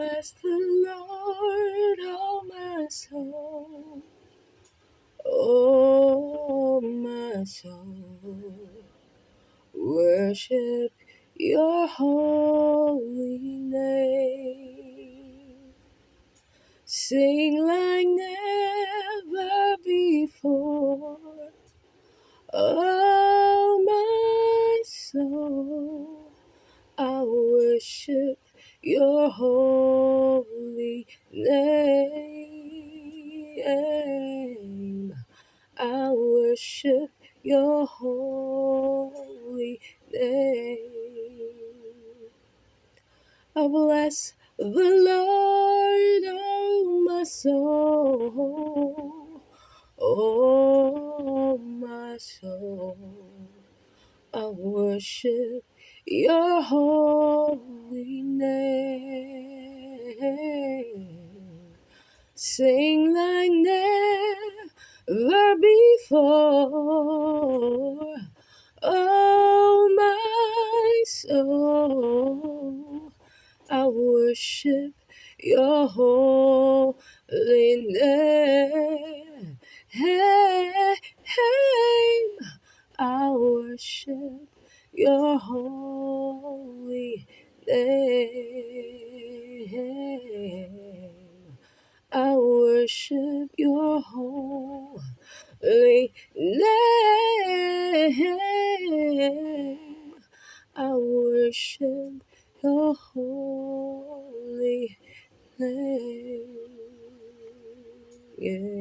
bless the Lord, oh my soul. Oh, my soul, worship your holy name. Sing like never before. Oh, my soul, I worship your holy name. I worship your holy name. I bless the Lord, oh my soul, oh my soul. I worship your holy name. Sing like never before. Oh, my soul, I worship your holy name. I worship your holy name. I worship your holy name. I worship your holy name. Yeah.